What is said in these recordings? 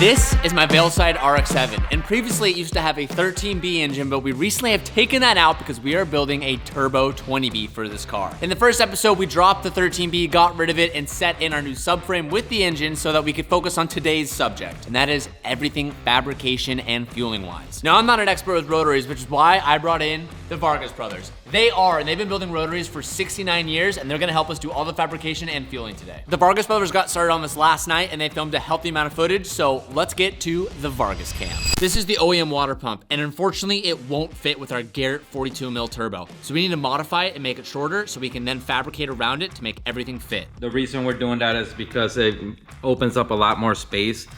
This is my Veilside RX-7, and previously it used to have a 13B engine, but we recently have taken that out because we are building a turbo 20B for this car. In the first episode, we dropped the 13B, got rid of it, and set in our new subframe with the engine so that we could focus on today's subject, and that is everything fabrication and fueling wise. Now, I'm not an expert with rotaries, which is why I brought in the Vargas brothers. And they've been building rotaries for 69 years, and they're gonna help us do all the fabrication and fueling today. The Vargas brothers got started on this last night, and they filmed a healthy amount of footage, so let's get to the Vargas cam. This is the OEM water pump, and unfortunately, it won't fit with our Garrett 42mm turbo. So we need to modify it and make it shorter so we can then fabricate around it to make everything fit. The reason we're doing that is because it opens up a lot more space.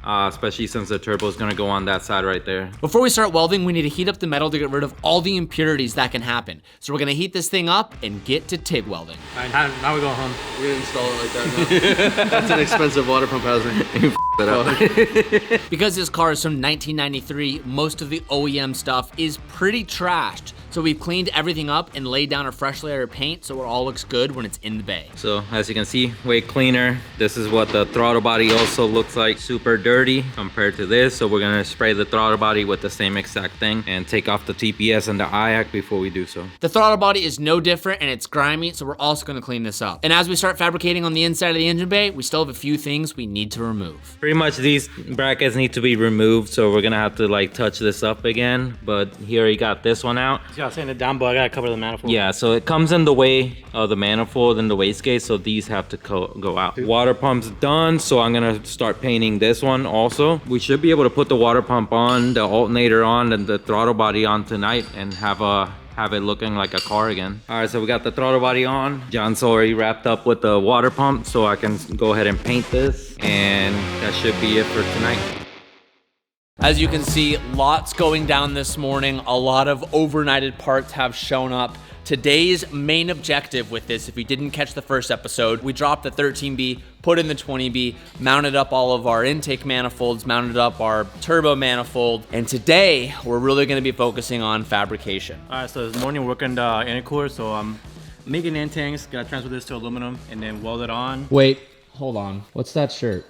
Especially since the turbo is gonna go on that side right there. Before we start welding, we need to heat up the metal to get rid of all the impurities that can happen. So we're gonna heat this thing up and get to TIG welding. All right, now we go home. We didn't install it like that, no. That's an expensive water pump housing. You it up. Because this car is from 1993, most of the OEM stuff is pretty trashed. So we've cleaned everything up and laid down a fresh layer of paint so it all looks good when it's in the bay. So as you can see, way cleaner. This is what the throttle body also looks like, super dirty compared to this. So we're gonna spray the throttle body with the same exact thing and take off the TPS and the IAC before we do so. The throttle body is no different and it's grimy, so we're also gonna clean this up. And as we start fabricating on the inside of the engine bay, we still have a few things we need to remove. Pretty much these brackets need to be removed, so we're gonna have to like touch this up again. But here you got this one out. Yeah, I was saying it down, but I gotta cover the manifold. Yeah, so it comes in the way of the manifold and the wastegate, so these have to go out. Water pump's done, so I'm gonna start painting this one also. We should be able to put the water pump on, the alternator on, and the throttle body on tonight and have it looking like a car again. All right, so we got the throttle body on. John's already wrapped up with the water pump, so I can go ahead and paint this, and that should be it for tonight. As you can see, lots going down this morning. A lot of overnighted parts have shown up. Today's main objective with this, if you didn't catch the first episode, we dropped the 13B, put in the 20B, mounted up all of our intake manifolds, mounted up our turbo manifold, and today we're really gonna be focusing on fabrication. All right, so this morning we're working the intercooler, so I'm making end tanks, gotta transfer this to aluminum, and then weld it on. Wait, hold on. What's that shirt?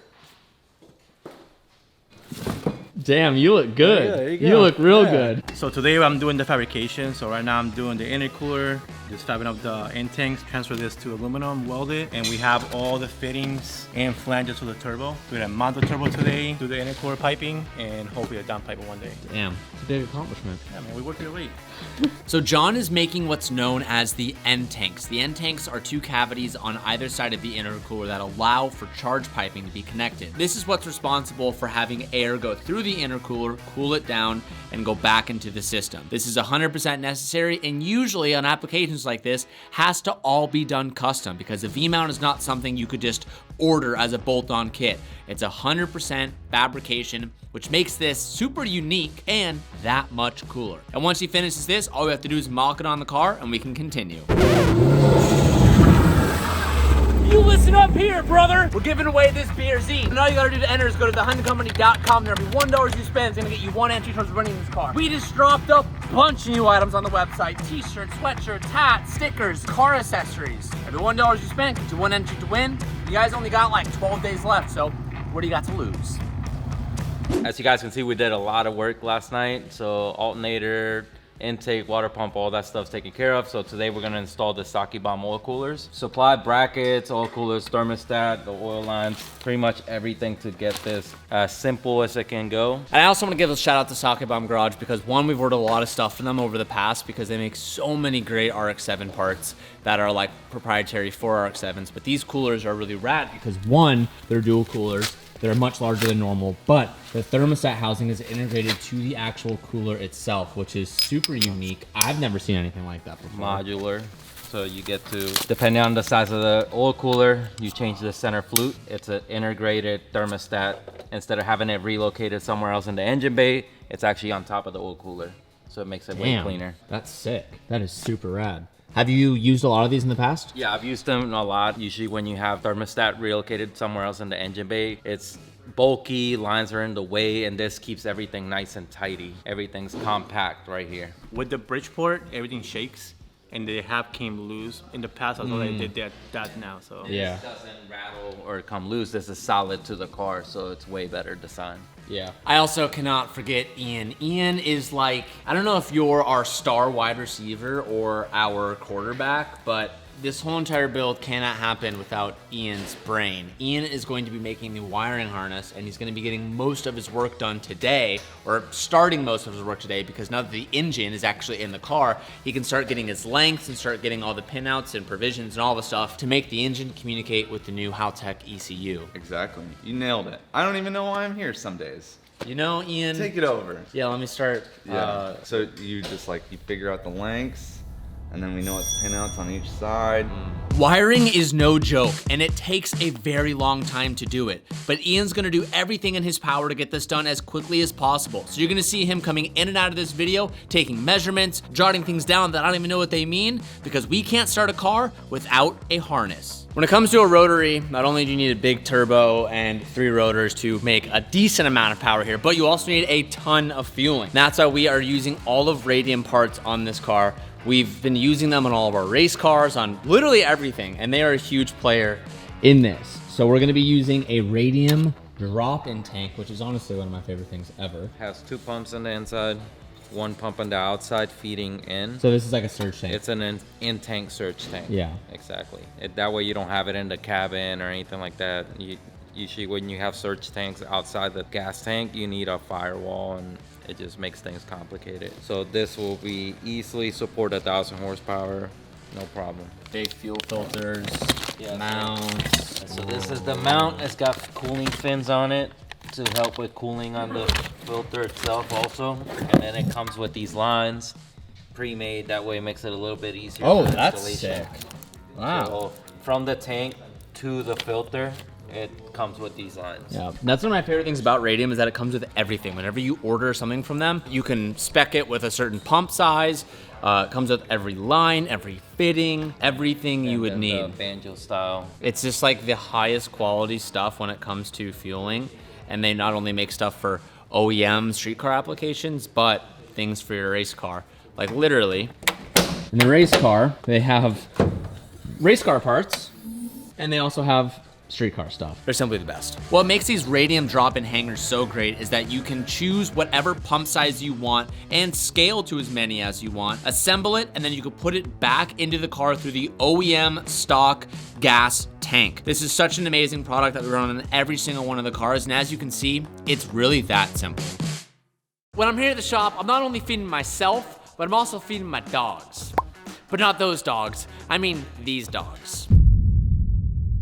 Damn, you look good. Yeah, there you go. You look real good. So today I'm doing the fabrication. So right now I'm doing the intercooler, just fabbing up the end tanks, transfer this to aluminum, weld it, and we have all the fittings and flanges to the turbo. We're gonna mount the turbo today, do the intercooler piping, and hopefully a down pipe one day. Damn, it's a big accomplishment. Yeah, man, we worked it late. So John is making what's known as the end tanks. The end tanks are two cavities on either side of the intercooler that allow for charge piping to be connected. This is what's responsible for having air go through the intercooler, cool it down, and go back into the system. This is 100% necessary, and usually on applications like this, has to all be done custom because the V-mount is not something you could just order as a bolt-on kit. It's 100% fabrication, which makes this super unique and that much cooler. And once he finishes this, all we have to do is mock it on the car and we can continue. You listen up here, brother. We're giving away this BRZ. And all you gotta do to enter is go to thehuntingcompany.com. There'll be $1 you spend is gonna get you one entry towards running this car. We just dropped a bunch of new items on the website. T-shirts, sweatshirts, hats, stickers, car accessories. Every $1 you spend gets you one entry to win. You guys only got like 12 days left, so what do you got to lose? As you guys can see, we did a lot of work last night. So alternator, intake, water pump, all that stuff's taken care of. So today we're gonna install the Saki Bomb oil coolers. Supply brackets, oil coolers, thermostat, the oil lines, pretty much everything to get this as simple as it can go. And I also want to give a shout out to Saki Bomb Garage because one, we've ordered a lot of stuff from them over the past because they make so many great RX-7 parts that are like proprietary for RX-7s. But these coolers are really rad because one, they're dual coolers. They're much larger than normal, but the thermostat housing is integrated to the actual cooler itself, which is super unique. I've never seen anything like that before. Modular. So you get to, depending on the size of the oil cooler, you change the center flute. It's an integrated thermostat. Instead of having it relocated somewhere else in the engine bay, it's actually on top of the oil cooler. So it makes it way cleaner. That's sick. That is super rad. Have you used a lot of these in the past? Yeah, I've used them a lot. Usually when you have thermostat relocated somewhere else in the engine bay, it's bulky, lines are in the way, and this keeps everything nice and tidy. Everything's compact right here. With the Bridgeport, everything shakes. and they have came loose in the past. I thought they did that now. So Yeah. It doesn't rattle or come loose. This is solid to the car, so it's way better design. Yeah. I also cannot forget Ian. Ian is like, I don't know if you're our star wide receiver or our quarterback, but this whole entire build cannot happen without Ian's brain. Ian is going to be making the wiring harness, and he's going to be getting most of his work done today, or starting most of his work today, because now that the engine is actually in the car, he can start getting his lengths and start getting all the pinouts and provisions and all the stuff to make the engine communicate with the new Haltech ECU. Exactly. You nailed it. I don't even know why I'm here some days. You know, Ian? Take it over. Yeah, let me start. Yeah. So you just like, you figure out the lengths, and then we know what pinouts on each side. Wiring is no joke, and it takes a very long time to do it. But Ian's gonna do everything in his power to get this done as quickly as possible. So you're gonna see him coming in and out of this video, taking measurements, jotting things down that I don't even know what they mean, because we can't start a car without a harness. When it comes to a rotary, not only do you need a big turbo and 3 rotors to make a decent amount of power here, but you also need a ton of fueling. That's why we are using all of Radium parts on this car. We've been using them on all of our race cars, on literally everything, and they are a huge player in this. So we're gonna be using a Radium drop-in tank, which is honestly one of my favorite things ever. Has 2 pumps on the inside, 1 pump on the outside feeding in. So this is like a surge tank. It's an in-tank surge tank. Yeah. Exactly. That way you don't have it in the cabin or anything like that. Usually when you have surge tanks outside the gas tank, you need a firewall, and it just makes things complicated. So this will be easily support 1,000 horsepower, no problem. Big fuel filters, Yeah, mounts. So this is the mount. It's got cooling fins on it to help with cooling on the filter itself also. And then it comes with these lines pre-made. That way it makes it a little bit easier Oh, for that's installation. sick. Wow. So from the tank to the filter, it comes with these lines. Yeah, that's one of my favorite things about Radium is that it comes with everything. Whenever you order something from them, you can spec it with a certain pump size. It comes with every line, every fitting, everything you would And need. the banjo style. It's just like the highest quality stuff when it comes to fueling. And they not only make stuff for OEM streetcar applications, but things for your race car. Like literally, in the race car, they have race car parts, and they also have streetcar stuff. They're simply the best. What makes these Radium drop-in hangers so great is that you can choose whatever pump size you want and scale to as many as you want, assemble it, and then you can put it back into the car through the OEM stock gas tank. This is such an amazing product that we run on every single one of the cars, and as you can see, it's really that simple. When I'm here at the shop, I'm not only feeding myself, but I'm also feeding my dogs. But not those dogs, I mean these dogs.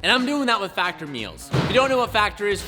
And I'm doing that with Factor meals. If you don't know what Factor is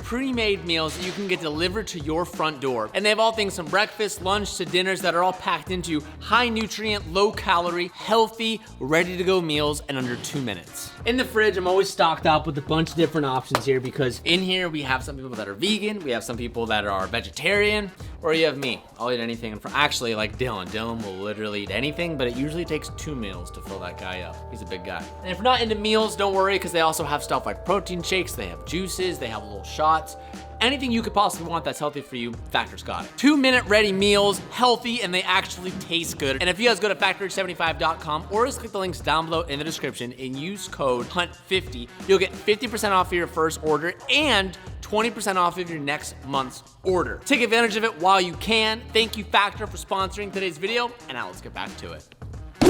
pre-made meals that you can get delivered to your front door. And they have all things from breakfast, lunch, to dinners that are all packed into high nutrient, low calorie, healthy, ready to go meals in under 2 minutes. In the fridge, I'm always stocked up with a bunch of different options here, because in here we have some people that are vegan, we have some people that are vegetarian, or you have me. I'll eat anything. Actually, like Dylan. Dylan will literally eat anything, but it usually takes 2 meals to fill that guy up. He's a big guy. And if you're not into meals, don't worry, because they also have stuff like protein shakes, they have juices, they have little shots. Anything you could possibly want that's healthy for you, Factor's got it. 2-minute ready meals, healthy, and they actually taste good. And if you guys go to factory75.com or just click the links down below in the description and use code HUNT50, you'll get 50% off of your first order and 20% off of your next month's order. Take advantage of it while you can. Thank you, Factor, for sponsoring today's video, and now let's get back to it.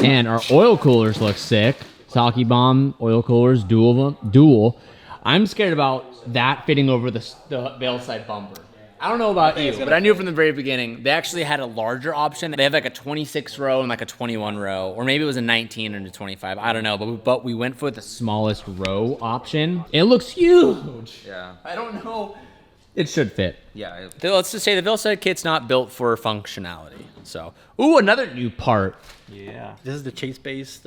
And our oil coolers look sick. Saki Bomb oil coolers, dual. I'm scared about that fitting over the Veilside bumper. I don't know about you, but I knew from the very beginning, they actually had a larger option. They have like a 26 row and like a 21 row, or maybe it was a 19 and a 25. I don't know, but we went for the smallest row option. It looks huge. Yeah. I don't know. It should fit. Yeah. Let's just say the Veilside kit's not built for functionality. So, ooh, another new part. Yeah, this is the chase-based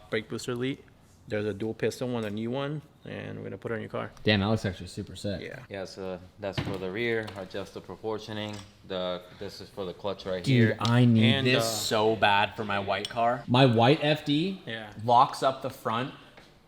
brake booster elite. There's a dual piston one, a new one, and we're gonna put it on your car. Damn, that looks actually super sick. Yeah. Yeah, so that's for the rear, adjust the proportioning. This is for the clutch right Dude, here. I need And, this so bad for my white car. My white FD Yeah. locks up the front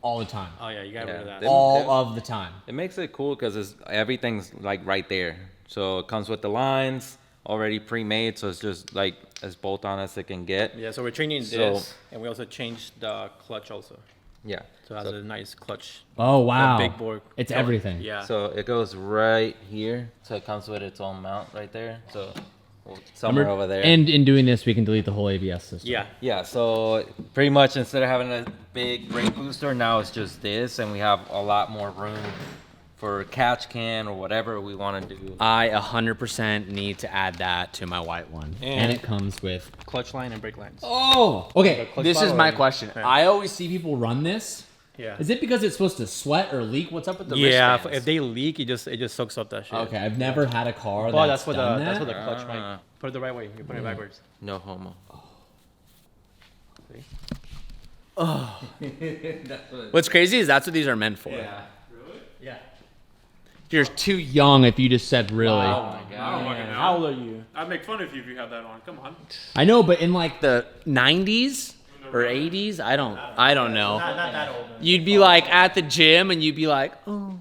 all the time. Oh yeah, you got rid of that. Yeah. All of the time. It makes it cool because everything's like right there. So it comes with the lines, already pre-made, so it's just like as bolt-on as it can get. Yeah, so we're changing this, and we also changed the clutch also. Yeah. So it has a nice clutch. Oh, wow. Big board. It's everything. Yeah. So it goes right here. So it comes with its own mount right there. So somewhere over there. And in doing this, we can delete the whole ABS system. Yeah. Yeah, so pretty much instead of having a big brake booster, now it's just this, and we have a lot more room for catch can or whatever we want to do. I 100% need to add that to my white one. And it comes with... Clutch line and brake lines. Oh! Okay, clutch this is bottle my already. question. Yeah. I always see people run this. Yeah. Is it because it's supposed to sweat or leak? What's up with the Yeah, wristbands? if they leak, it just soaks up that shit. Okay, I've never had a car Oh, that's what done that's that. what the clutch right. Put it the right way. You put it backwards. No homo. What's crazy is that's what these are meant for. Yeah. Really? Yeah. You're too young if you just said really. Oh my god. How old are you? I'd make fun of you if you had that on. Come on. I know, but in like the 90s or 80s, I don't know. Not that old. You'd be like at the gym and you'd be like, oh.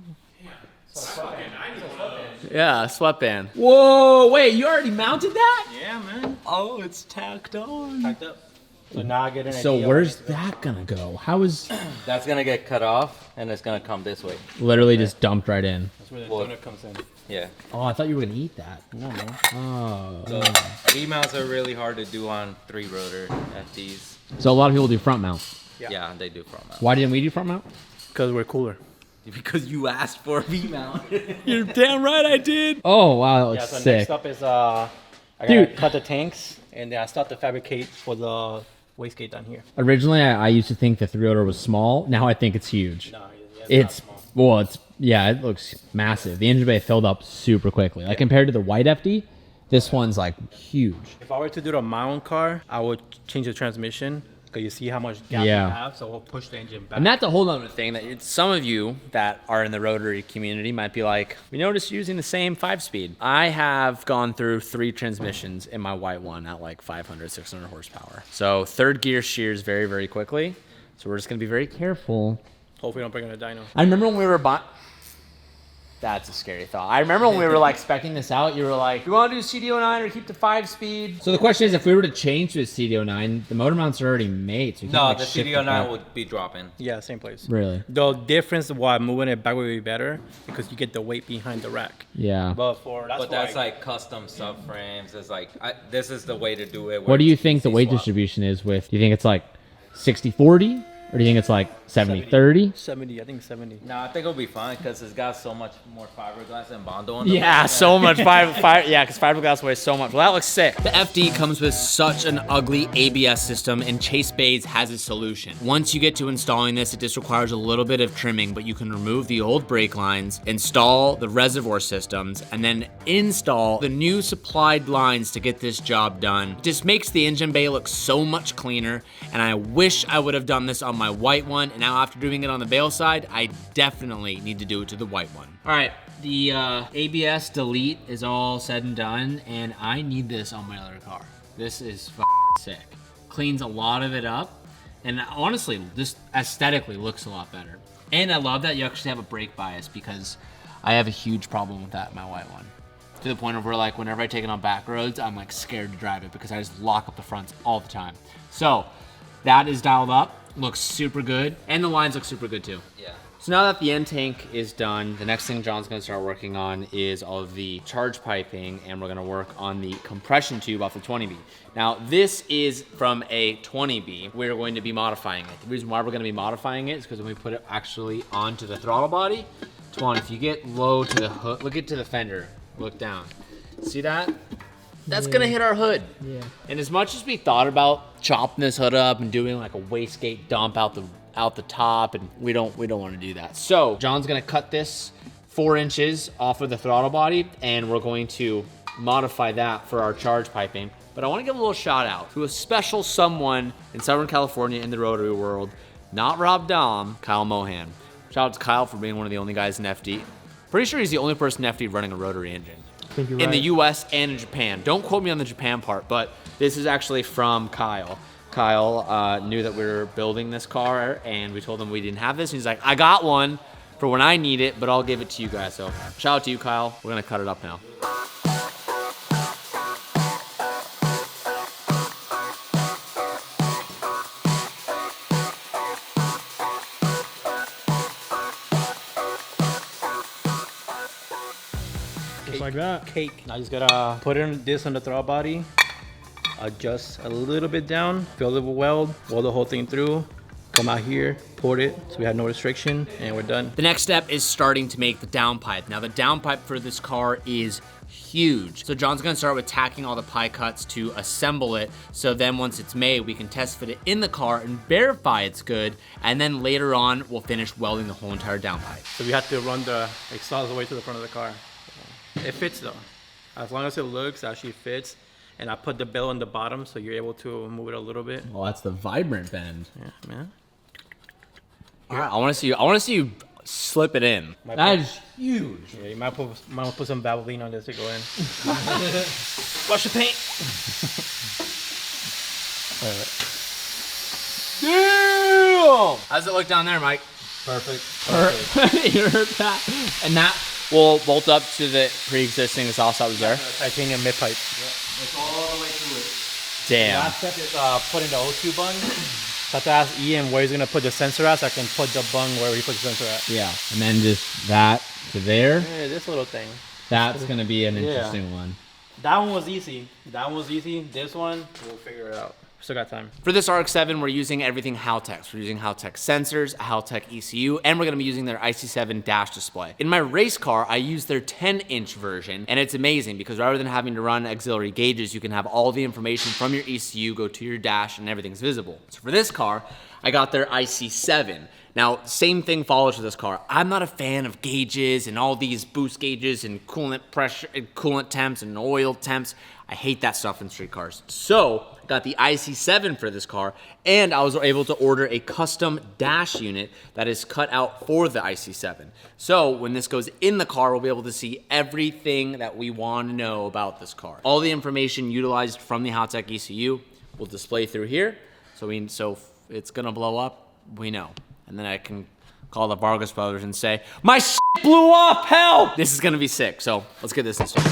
Yeah, sweatband. Whoa, wait, you already mounted that? Yeah, man. Oh, it's tacked on. Packed up. So now I get an So idea where's of- that gonna go? How is That's gonna get cut off, and it's gonna come this way. literally just dumped right in? That's where the Well- donut comes in. Yeah. Oh, I thought you were gonna eat that. No, man. Oh. So V-mounts are really hard to do on 3-rotor FDs. So a lot of people do front mount. Yeah, they do front mount. Why didn't we do front mount? Because we're cooler. Because you asked for a V-mount. You're damn right I did. Oh wow, that looks Yeah, so sick. next up is I gotta Dude. cut the tanks, and then I start to fabricate for the wastegate down here. Originally, I used to think the 3-rotor was small. Now I think it's huge. No, It's well, it's yeah, it looks massive. The engine bay filled up super quickly. Like compared to the white FD, this one's like huge. If I were to do it on my own car, I would change the transmission because you see how much gap Yeah. you have, so we'll push the engine back. And that's a whole other thing that some of you that are in the rotary community might be like, we noticed you're using the same 5-speed. I have gone through 3 transmissions in my white one at like 500, 600 horsepower. So third gear shears very, very quickly. So we're just gonna be very careful. Hopefully, don't break on a dyno. I remember when we were buying. That's a scary thought. I remember when we were like specking this out, you were like, you want to do CDO9 or keep the 5-speed? So the question is, if we were to change to a CDO9, the motor mounts are already made. So you No, can't, the like, shift CDO9 back. would be dropping. Yeah, same place. Really? The difference of why moving it back would be better because you get the weight behind the rack. Yeah. But That's like custom subframes. It's like, this is the way to do it. What do you think the weight distribution is with? Do you think it's like 60-40? Or do you think it's like 70-30? 70, I think 70. No, I think it'll be fine because it's got so much more fiberglass and Bondo on the Yeah, back. so much yeah, because fiberglass weighs so much. Well, that looks sick. The FD comes with such an ugly ABS system, and Chase Bays has a solution. Once you get to installing this, it just requires a little bit of trimming, but you can remove the old brake lines, install the reservoir systems, and then install the new supplied lines to get this job done. It just makes the engine bay look so much cleaner, and I wish I would have done this on my white one, and now after doing it on the Veilside, I definitely need to do it to the white one. All right, the ABS delete is all said and done, and I need this on my other car. This is sick. Cleans a lot of it up, and honestly, this aesthetically looks a lot better. And I love that you actually have a brake bias because I have a huge problem with that in my white one. To the point of where like whenever I take it on back roads, I'm like scared to drive it because I just lock up the fronts all the time. So that is dialed up. Looks super good, and the lines look super good too. Yeah. So now that the end tank is done, the next thing John's gonna start working on is all of the charge piping, and we're gonna work on the compression tube off the 20B. Now, this is from a 20B. We're going to be modifying it. The reason why we're gonna be modifying it is because when we put it actually onto the throttle body, Twan, if you get low to the hood, look it to the fender, look down. See that? That's gonna hit our hood. Yeah. And as much as we thought about chopping this hood up and doing like a wastegate dump out the top, and we don't want to do that. So John's gonna cut this 4 inches off of the throttle body, and we're going to modify that for our charge piping. But I want to give a little shout out to a special someone in Southern California in the rotary world, not Rob Dom, Kyle Mohan. Shout out to Kyle for being one of the only guys in FD. Pretty sure he's the only person in FD running a rotary engine. In the US and in Japan. Don't quote me on the Japan part, but this is actually from Kyle. Kyle knew that we were building this car, and we told him we didn't have this. And he's like, I got one for when I need it, but I'll give it to you guys. So shout out to you, Kyle. We're gonna cut it up now. Just like that. Cake. Now I just gotta put this on the throttle body, adjust a little bit down, fill it with weld the whole thing through, come out here, port it, so we have no restriction, and we're done. The next step is starting to make the downpipe. Now the downpipe for this car is huge. So John's gonna start with tacking all the pie cuts to assemble it. So then once it's made, we can test fit it in the car and verify it's good. And then later on, we'll finish welding the whole entire downpipe. So we have to run the exhaust all the way to the front of the car. It fits though. As long as it looks, it actually fits. And I put the bell on the bottom so you're able to move it a little bit. Well, that's the vibrant bend. Yeah, man. All right, I wanna see you slip it in. That is huge. Yeah, you might put some Vaseline on this to go in. Wash the paint. Damn! How's it look down there, Mike? Perfect. You heard that? And that We'll bolt up to the pre-existing exhaust that was there. Titanium mid pipe. It's all the way through it. Damn. Last step is putting the O2 bung. So I have to ask Ian where he's gonna put the sensor at so I can put the bung where he puts the sensor at. yeah, and then just that to there. Yeah, this little thing. That's gonna be an interesting one. That one was easy. This one, we'll figure it out. Still got time. For this RX-7, we're using everything Haltech. We're using Haltech sensors, a Haltech ECU, and we're gonna be using their IC7 dash display. In my race car, I use their 10-inch version, and it's amazing because rather than having to run auxiliary gauges, you can have all the information from your ECU go to your dash and everything's visible. So for this car, I got their IC7. Now, same thing follows for this car. I'm not a fan of gauges and all these boost gauges and coolant pressure and coolant temps and oil temps. I hate that stuff in street cars. So, got the IC7 for this car, and I was able to order a custom dash unit that is cut out for the IC7. So, when this goes in the car, we'll be able to see everything that we want to know about this car. All the information utilized from the Haltech ECU will display through here. So if it's gonna blow up, we know. And then I can call the Vargas brothers and say, my shit blew up, help! This is gonna be sick, so let's get this installed.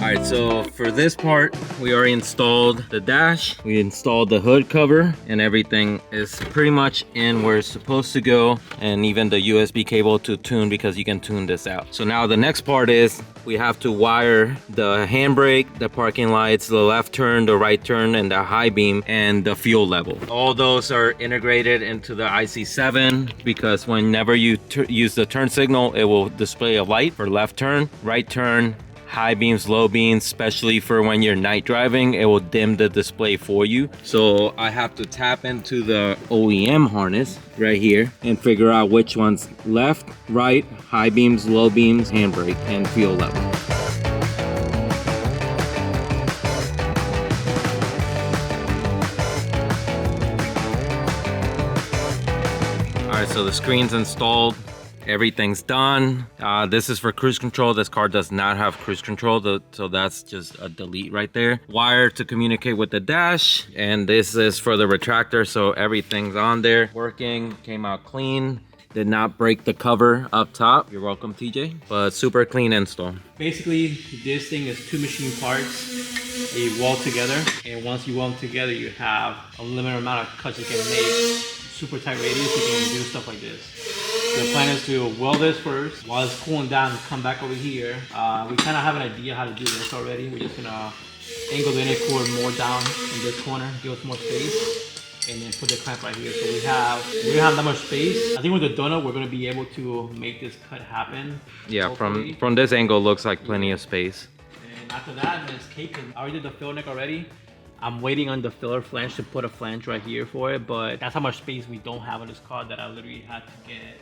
Alright, so for this part, we already installed the dash, we installed the hood cover, and everything is pretty much in where it's supposed to go, and even the USB cable to tune, because you can tune this out. So now the next part is we have to wire the handbrake, the parking lights, the left turn, the right turn, and the high beam, and the fuel level. All those are integrated into the IC7 because whenever you use the turn signal, it will display a light for left turn, right turn, high beams, low beams, especially for when you're night driving, it will dim the display for you. So I have to tap into the OEM harness right here and figure out which one's left, right, high beams, low beams, handbrake, and fuel level. All right, so the screen's installed. Everything's done. This is for cruise control. This car does not have cruise control, so that's just a delete right there. Wire to communicate with the dash, and this is for the retractor, so everything's on there. Working, came out clean. Did not break the cover up top. You're welcome, TJ. But super clean install. Basically, this thing is two machine parts. They weld together, and once you weld them together, you have a limited amount of cuts you can make. Super tight radius, you can do stuff like this. The plan is to weld this first while it's cooling down, come back over here. We kind of have an idea how to do this already. We're just gonna angle the intercooler more down in this corner, give us more space, and then put the clamp right here. So we don't have that much space. I think with the donut, we're gonna be able to make this cut happen. Yeah, hopefully. from this angle, looks like plenty of space. And after that, then it's cake. I already did the fill neck already. I'm waiting on the filler flange to put a flange right here for it, but that's how much space we don't have on this car that I literally had to get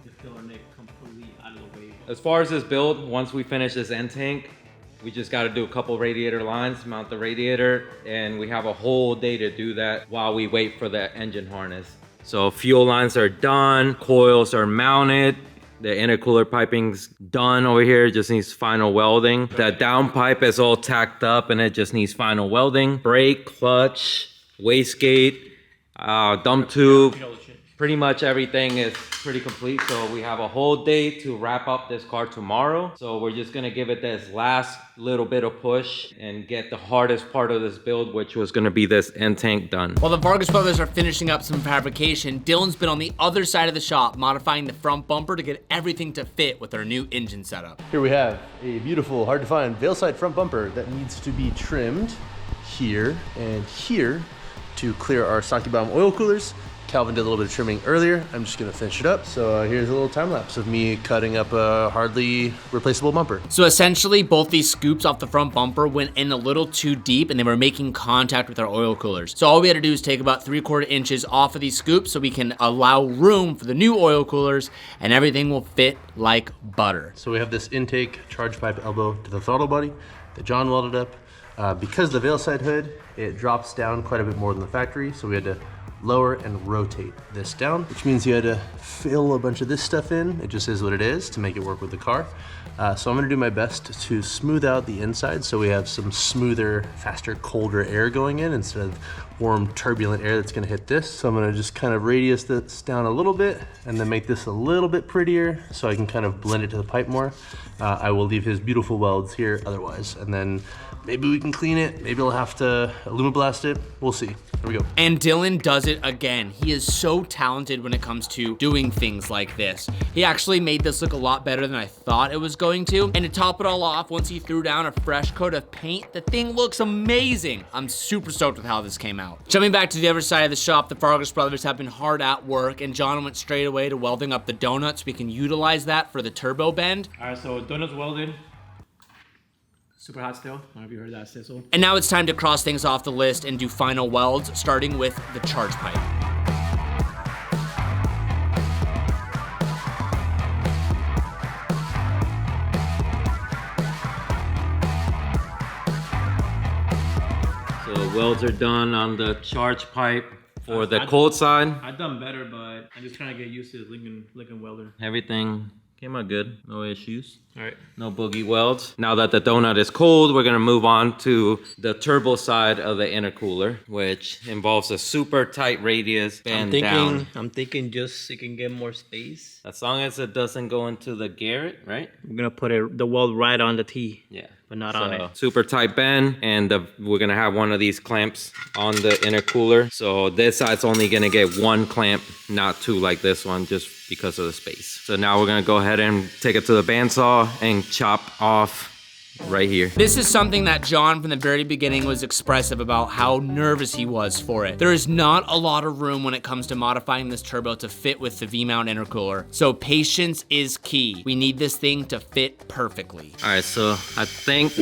the filler neck completely out of the way. As far as this build, once we finish this end tank, we just got to do a couple radiator lines, mount the radiator, and we have a whole day to do that while we wait for the engine harness. So fuel lines are done, coils are mounted, the intercooler piping's done over here, it just needs final welding. The downpipe is all tacked up and it just needs final welding. Brake, clutch, wastegate, dump tube, pretty much everything is pretty complete. So we have a whole day to wrap up this car tomorrow. So we're just gonna give it this last little bit of push and get the hardest part of this build, which was gonna be this end tank done. While the Vargas brothers are finishing up some fabrication, Dylan's been on the other side of the shop modifying the front bumper to get everything to fit with our new engine setup. Here we have a beautiful, hard to find Veilside front bumper that needs to be trimmed here and here to clear our Sankebaum oil coolers. Calvin did a little bit of trimming earlier. I'm just gonna finish it up. So here's a little time lapse of me cutting up a hardly replaceable bumper. So essentially both these scoops off the front bumper went in a little too deep and they were making contact with our oil coolers. So all we had to do is take about 3/4 inches off of these scoops so we can allow room for the new oil coolers and everything will fit like butter. So we have this intake charge pipe elbow to the throttle body that John welded up. Because the Veilside hood, it drops down quite a bit more than the factory. So we had to lower and rotate this down, which means you had to fill a bunch of this stuff in. It just is what it is to make it work with the car. So I'm gonna do my best to smooth out the inside so we have some smoother, faster, colder air going in instead of warm, turbulent air that's gonna hit this. So I'm gonna just kind of radius this down a little bit and then make this a little bit prettier so I can kind of blend it to the pipe more. I will leave his beautiful welds here otherwise, and then maybe we can clean it. Maybe I'll have to alumiblast it. We'll see. Here we go. And Dylan does it again. He is so talented when it comes to doing things like this. He actually made this look a lot better than I thought it was going to. And to top it all off, once he threw down a fresh coat of paint, the thing looks amazing. I'm super stoked with how this came out. Jumping back to the other side of the shop, the Vargas brothers have been hard at work and John went straight away to welding up the donuts. We can utilize that for the turbo bend. All right, so donuts welded. Super hot still. I don't know if you heard that sizzle. And now it's time to cross things off the list and do final welds, starting with the charge pipe. So welds are done on the charge pipe for the cold side. I've done better, but I'm just trying to get used to Lincoln welder. Everything came out good, no issues. All right. No boogie welds. Now that the donut is cold, we're gonna move on to the turbo side of the intercooler, which involves a super tight radius bend down. I'm thinking just so you can get more space. As long as it doesn't go into the Garrett, right? We're gonna put the weld right on the T. Yeah. But not on it. Super tight bend, and we're gonna have one of these clamps on the intercooler. So this side's only gonna get one clamp, not two like this one, just because of the space. So now we're gonna go ahead and take it to the bandsaw and chop off right here. This is something that John from the very beginning was expressive about how nervous he was for it. There is not a lot of room when it comes to modifying this turbo to fit with the V-mount intercooler. So patience is key. We need this thing to fit perfectly. All right, so I think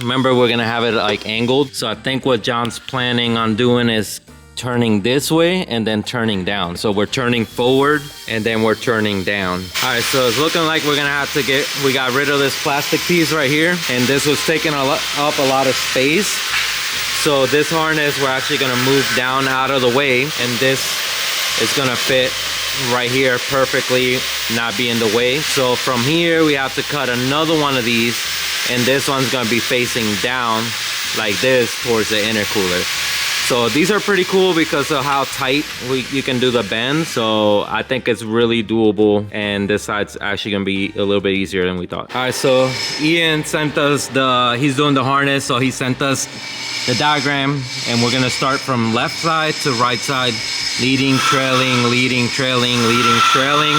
remember we're gonna have it like angled. So I think what John's planning on doing is turning this way and then turning down. So we're turning forward and then we're turning down. All right, so it's looking like we're gonna have to we got rid of this plastic piece right here, and this was taking up a lot of space. So this harness, we're actually gonna move down out of the way, and this is gonna fit right here perfectly, not be in the way. So from here, we have to cut another one of these, and this one's gonna be facing down like this towards the intercooler. So these are pretty cool because of how tight you can do the bend. So I think it's really doable, and this side's actually gonna be a little bit easier than we thought. All right, so Ian sent us he's doing the harness, so he sent us the diagram, and we're gonna start from left side to right side, leading, trailing, leading, trailing, leading, trailing.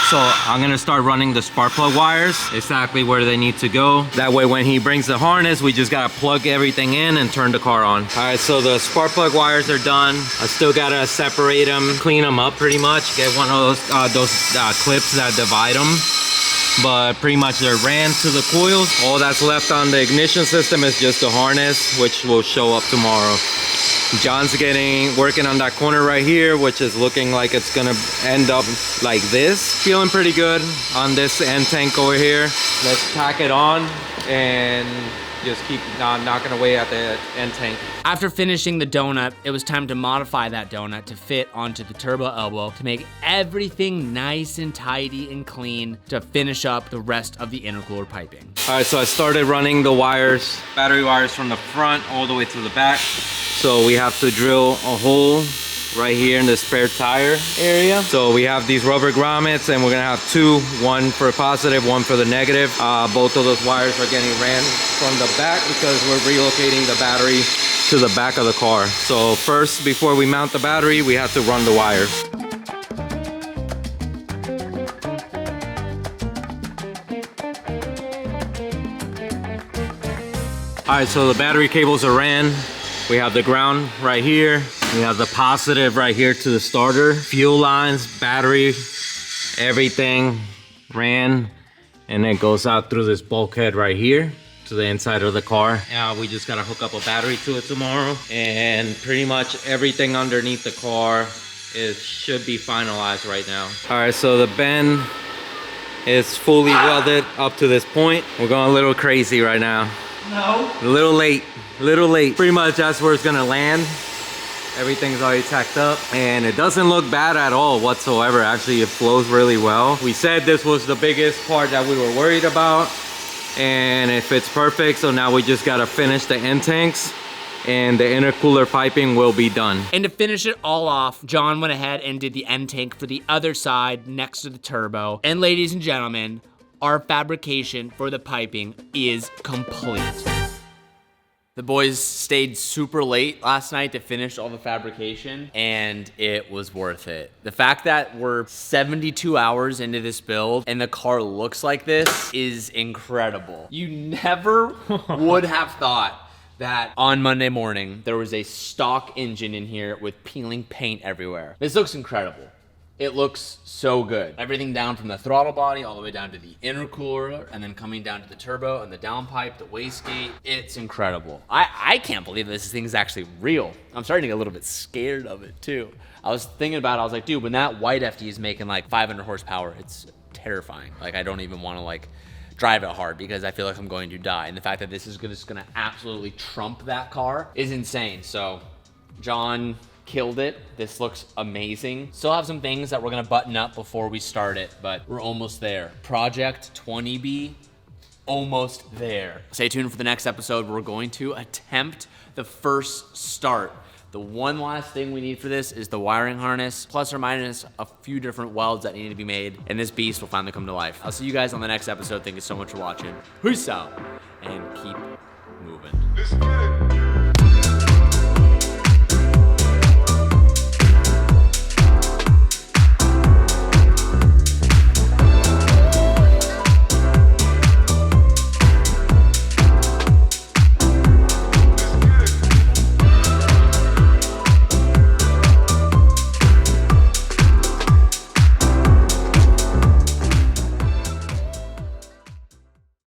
So I'm gonna start running the spark plug wires exactly where they need to go. That way when he brings the harness, we just gotta plug everything in and turn the car on. All right, so the spark plug wires are done. I still gotta separate them, clean them up pretty much, get one of those clips that divide them. But pretty much they're ran to the coils. All that's left on the ignition system is just the harness, which will show up tomorrow. John's working on that corner right here, which is looking like it's gonna end up like this. Feeling pretty good on this end tank over here. Let's tack it on and just keep knocking away at the end tank. After finishing the donut, it was time to modify that donut to fit onto the turbo elbow to make everything nice and tidy and clean to finish up the rest of the intercooler piping. All right, so I started running the wires, battery wires from the front all the way to the back. So we have to drill a hole right here in the spare tire area. So we have these rubber grommets and we're gonna have two, one for positive, one for the negative. Both of those wires are getting ran from the back because we're relocating the battery to the back of the car. So first, before we mount the battery, we have to run the wires. All right, so the battery cables are ran. We have the ground right here. We have the positive right here to the starter. Fuel lines, battery, everything ran. And it goes out through this bulkhead right here to the inside of the car. Now we just gotta hook up a battery to it tomorrow. And pretty much everything underneath the car should be finalized right now. All right, so the bend is fully welded up to this point. We're going a little crazy right now. No. A little late, Pretty much that's where it's gonna land. Everything's already tacked up and it doesn't look bad at all whatsoever. Actually, it flows really well. We said this was the biggest part that we were worried about and it fits perfect. So now we just gotta finish the end tanks and the intercooler piping will be done. And to finish it all off, John went ahead and did the end tank for the other side next to the turbo. And ladies and gentlemen, our fabrication for the piping is complete. The boys stayed super late last night to finish all the fabrication, and it was worth it. The fact that we're 72 hours into this build and the car looks like this is incredible. You never would have thought that on Monday morning, there was a stock engine in here with peeling paint everywhere. This looks incredible. It looks so good. Everything down from the throttle body all the way down to the intercooler and then coming down to the turbo and the downpipe, the wastegate. It's incredible. I can't believe this thing's actually real. I'm starting to get a little bit scared of it too. I was thinking about it, I was like, dude, when that white FD is making like 500 horsepower, it's terrifying. Like I don't even wanna like drive it hard because I feel like I'm going to die. And the fact that this is just gonna absolutely trump that car is insane. So John killed it. This looks amazing. Still have some things that we're gonna button up before we start it, but we're almost there. Project 20B, almost there. Stay tuned for the next episode. We're going to attempt the first start. The one last thing we need for this is the wiring harness, plus or minus a few different welds that need to be made, and this beast will finally come to life. I'll see you guys on the next episode. Thank you so much for watching. Peace out, and keep moving.